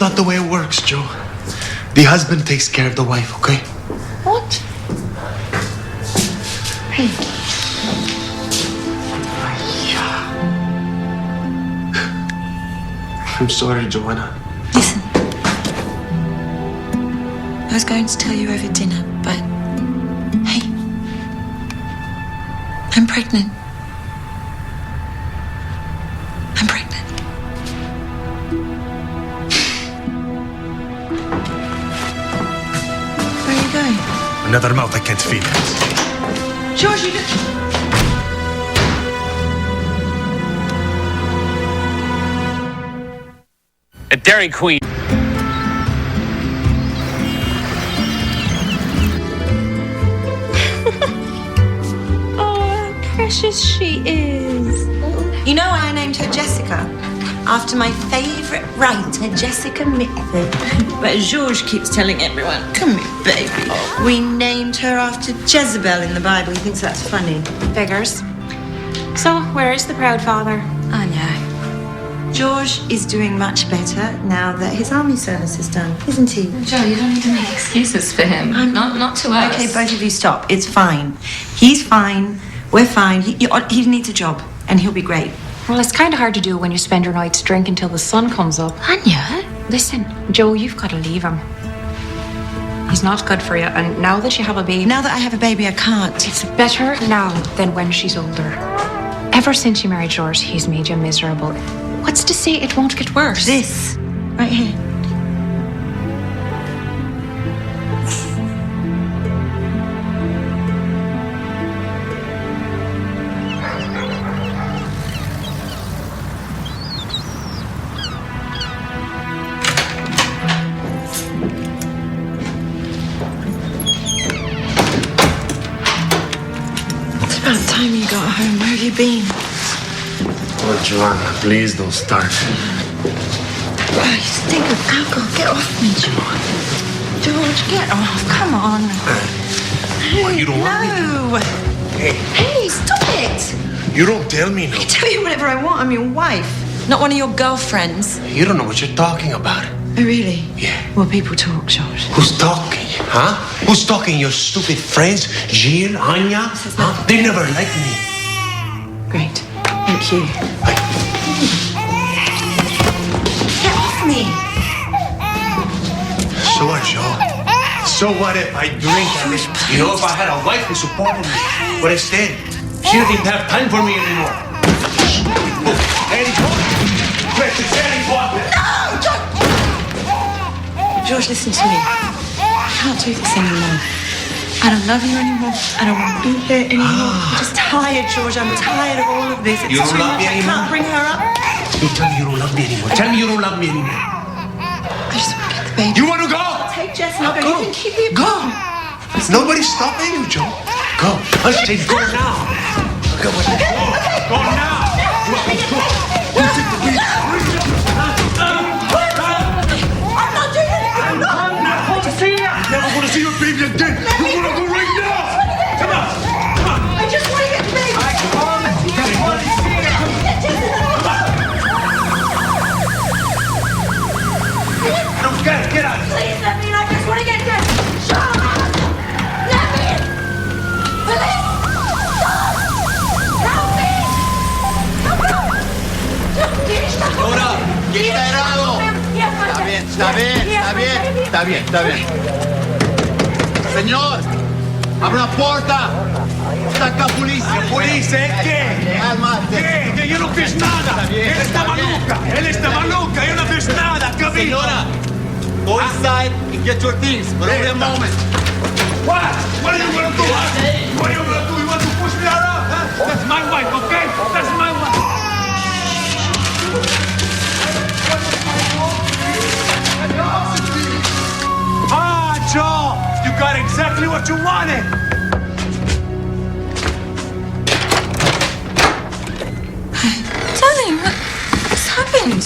not the way it works, Joe. The husband takes care of the wife, okay? What? Hey. I'm sorry, Joanna. Listen. I was going to tell you over dinner, but... Hey. I'm pregnant. I'm pregnant. Where are you going? Another mouth I can't feed. George, you don't... A Dairy Queen. Oh, how precious she is. You know why I named her Jessica? After my favourite writer, Jessica Mitford. But George keeps telling everyone, come here, baby. We named her after Jezebel in the Bible. He thinks that's funny. Figures. So, where is the proud father? Anya. George is doing much better now that his army service is done, isn't he? Joe, you don't need to make excuses for him. Not to us. Okay, both of you stop. It's fine. He's fine. We're fine. He needs a job, and he'll be great. Well, it's kind of hard to do when you spend your nights drinking till the sun comes up. Anya? Listen, Joe, you've got to leave him. He's not good for you, and now that you have a baby... Now that I have a baby, I can't. It's better now than when she's older. Ever since you married George, he's made you miserable. What's to say it won't get worse? This, right here. It's about time you got home. Where have you been? Oh, Joanna, please don't start. Oh, you stink of alcohol. Get off me, George. George, get off. Come on. What, you don't want me No. Hey, stop it. You don't tell me no. I tell you whatever I want. I'm your wife, not one of your girlfriends. You don't know what you're talking about. Oh, really? Yeah. Well, people talk, George. Who's talking, huh? Who's talking? Your stupid friends? Jill, Anya? Huh? They never liked me. Great. Thank you. Get off me. So what, Joe? So what if I drink? You know, if I had a wife who supported me. But instead, she doesn't even have time for me anymore. Harry Potter. Precious Harry Potter. No, George, listen to me. I can't do this anymore. I don't love you anymore. I don't want to be here anymore. I'm just tired, George. I'm tired of all of this. It's You don't too love much. me I anymore? can't bring her up. You tell me you don't love me anymore. Tell me you don't love me anymore. I just want to get the baby. You want to go? Take Jess and I'll go. Go. You can keep me Go. apart. Nobody's stopping you, Joe. Go. I say go now. Go now. Go now. You take the beat. I'm not doing anything. I'm not. Never want to see your baby again. You want to go right now. Come on. Come on. I just want to get the baby. Get out. Please let me in. I just want to get Jess. Shut up. Let me in. Please. Stop. Help me. Help me. Ahora, ¿qué está errado? Está bien. Señor, abre la puerta. Está acá policía. Policía, ¿qué? Cálmate. ¿Qué? Que yo no fiz nada. Él está maluca. Yo no fiz nada, cabrón. Señora, go inside and get your things. But only a moment. What? What are you going to do? What are you going to do? You want to push me around? Huh? That's my wife, okay? That's my wife. Ah, Joe, you got exactly what you wanted. Darling, what's happened?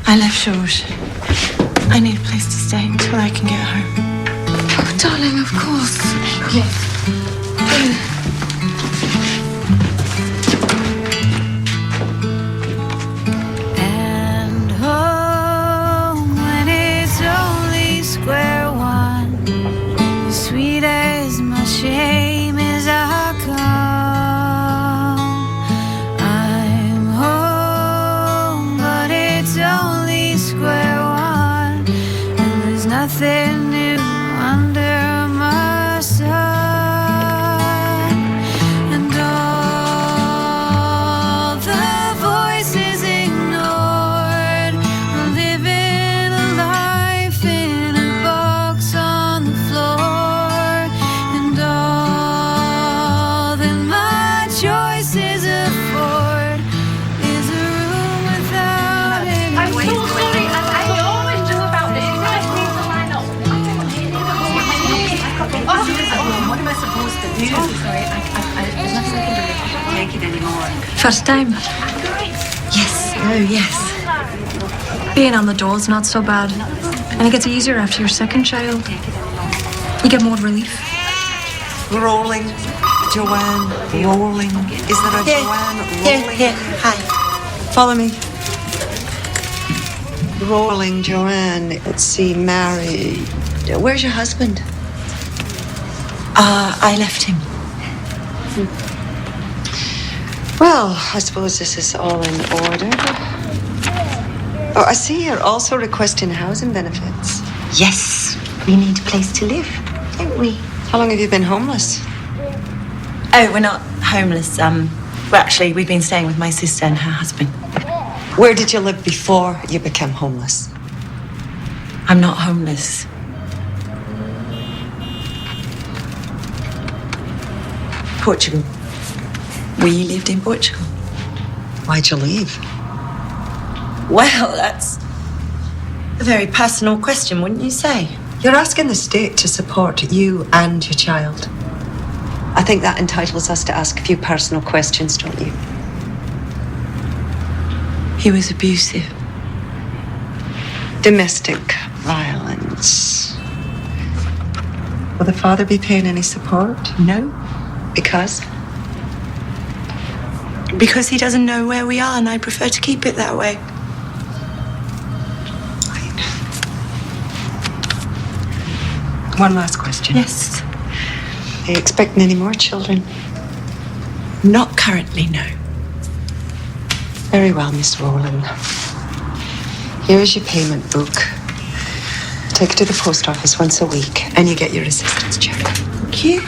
I left George. I need a place to stay until I can get home. Oh, darling, of course. Yes. And oh, when it nothing new under my sun, and all the voices ignored, living a life in a box on the floor, and all that my choices afford is a room without any. I'm so sorry, as I always do about this. You guys need to line up. What am I supposed to do? Sorry, there's nothing I can do. I can't take it anymore. First time. Yes. Oh, yes. Being on the dole's not so bad. And it gets easier after your second child. You get more relief. Rowling, Joanne, Rowling. Is there a Joanne Rowling? Here. Hi. Follow me. Rowling, Joanne. Let's see, married. Where's your husband? I left him. Well, I suppose this is all in order. Oh, I see you're also requesting housing benefits. Yes. We need a place to live, don't we? How long have you been homeless? Oh, we're not homeless. Well, actually, we've been staying with my sister and her husband. Where did you live before you became homeless? I'm not homeless. Portugal. We lived in Portugal. Why'd you leave? Well, that's a very personal question, wouldn't you say? You're asking the state to support you and your child. I think that entitles us to ask a few personal questions, don't you? He was abusive. Domestic violence. Will the father be paying any support? No. Because? Because he doesn't know where we are, and I prefer to keep it that way. One last question. Yes. Are you expecting any more children? Not currently, no. Very well, Miss Rowland. Here is your payment book. Take it to the post office once a week, and you get your assistance check. Thank you.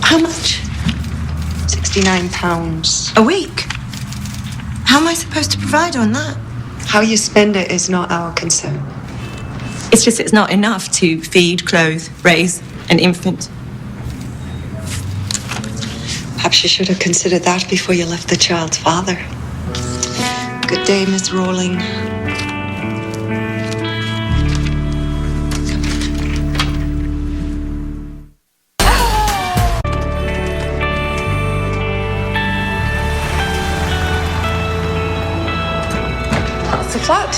How much? £69. A week? How am I supposed to provide on that? How you spend it is not our concern. It's just it's not enough to feed, clothe, raise an infant. Perhaps you should have considered that before you left the child's father. Good day, Miss Rowling. That's the flat.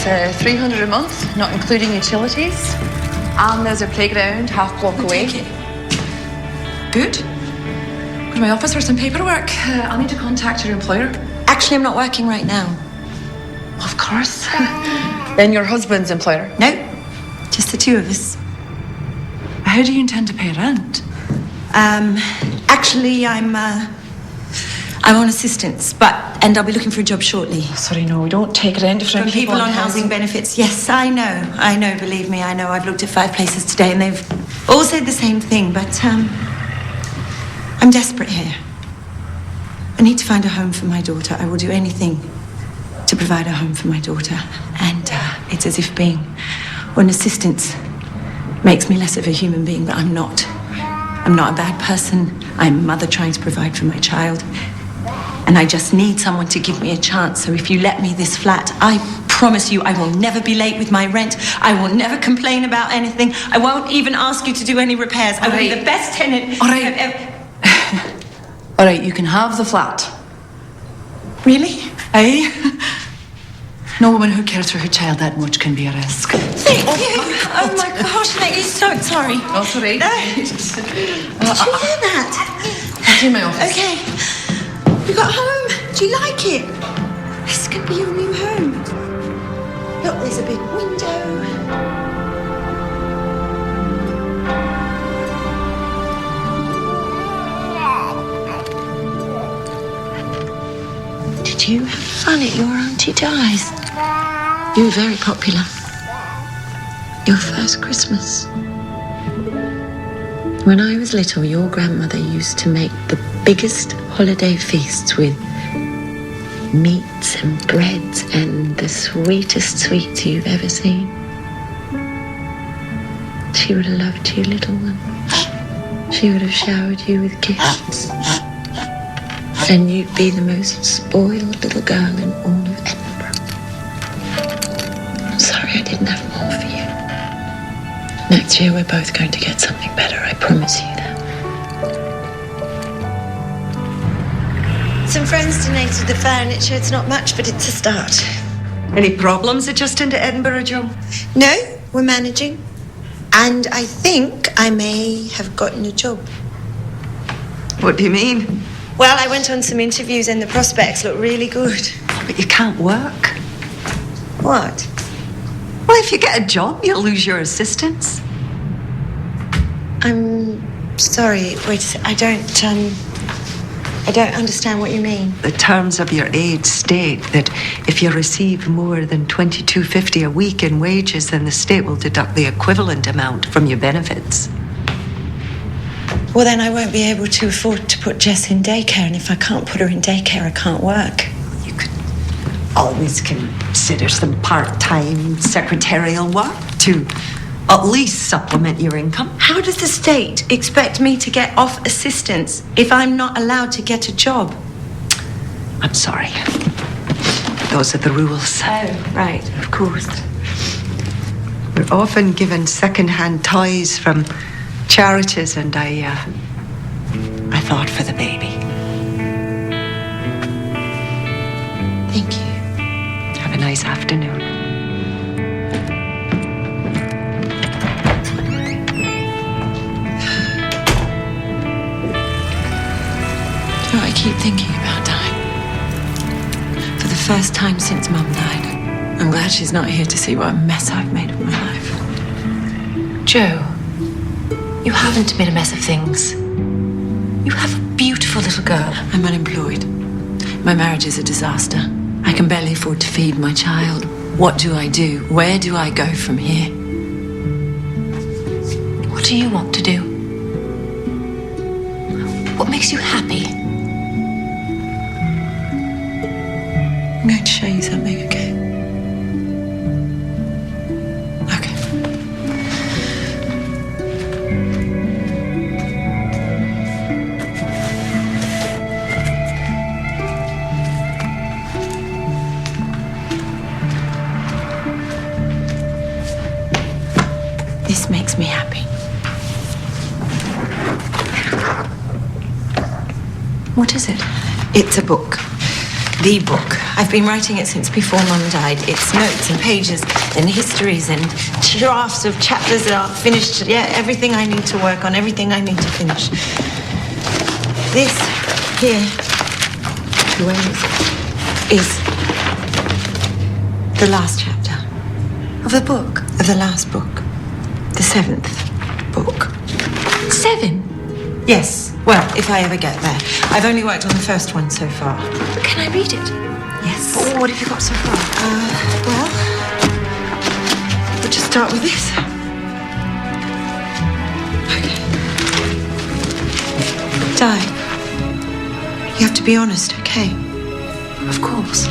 That's 300 a month, not including utilities. And there's a playground half block away. Good. Go to my office for some paperwork. I'll need to contact your employer. Actually, I'm not working right now. Of course. Then your husband's employer. No, just the two of us. How do you intend to pay rent? Actually, I'm on assistance, and I'll be looking for a job shortly. Sorry, no, we don't take rent From people on housing benefits. Yes, I know, believe me, I know. I've looked at 5 places today and they've all said the same thing, but I'm desperate here. I need to find a home for my daughter. I will do anything to provide a home for my daughter. And it's as if being on assistance makes me less of a human being, but I'm not. I'm not a bad person. I'm a mother trying to provide for my child. And I just need someone to give me a chance. So if you let me this flat, I promise you I will never be late with my rent. I will never complain about anything. I won't even ask you to do any repairs. I will be the best tenant. All right. All right, you can have the flat. Really? Eh? No woman who cares for her child that much can be a risk. Thank you. Oh my gosh, thank you. So sorry. Oh, sorry. No. Did you hear that? I'll do my office. Okay. We got home. Do you like it? This could be your new home. Look, there's a big window. Did you have fun at your Auntie Di's? You were very popular. Your first Christmas. When I was little, your grandmother used to make the biggest holiday feasts with meats and breads and the sweetest sweets you've ever seen. She would have loved you, little one. She would have showered you with gifts. And you'd be the most spoiled little girl in all of Edinburgh. I'm sorry I didn't have more for you. Next year we're both going to get something better, I promise you that. Some friends donated the furniture. It's not much, but it's a start. Any problems adjusting to Edinburgh, Joe? No, we're managing. And I think I may have gotten a job. What do you mean? Well, I went on some interviews and the prospects look really good. But you can't work. What? Well, if you get a job, you'll lose your assistance. I'm sorry. Wait a sec. I don't understand what you mean. The terms of your aid state that if you receive more than $22.50 a week in wages, then the state will deduct the equivalent amount from your benefits. Well, then I won't be able to afford to put Jess in daycare, and if I can't put her in daycare, I can't work. You could always consider some part-time secretarial work to at least supplement your income. How does the state expect me to get off assistance if I'm not allowed to get a job? I'm sorry. Those are the rules. Oh, right, of course. We're often given second-hand toys from charities, and I thought for the baby. Thank you. Have a nice afternoon. I keep thinking about dying. For the first time since Mum died. I'm glad she's not here to see what a mess I've made of my life. Joe, you haven't made a mess of things. You have a beautiful little girl. I'm unemployed. My marriage is a disaster. I can barely afford to feed my child. What do I do? Where do I go from here? What do you want to do? What makes you happy? I'm going to show you something, okay? Okay. This makes me happy. What is it? It's a book. The book. I've been writing it since before Mum died. It's notes and pages and histories and drafts of chapters that aren't finished. Yeah, everything I need to work on, everything I need to finish. This here, where is the last chapter of the book, of the last book, the 7th book. 7? Yes, well, if I ever get there. I've only worked on the first one so far. Can I read it? Yes. Oh, what have you got so far? Well, we'll just start with this. Okay. Di, you have to be honest, okay? Of course.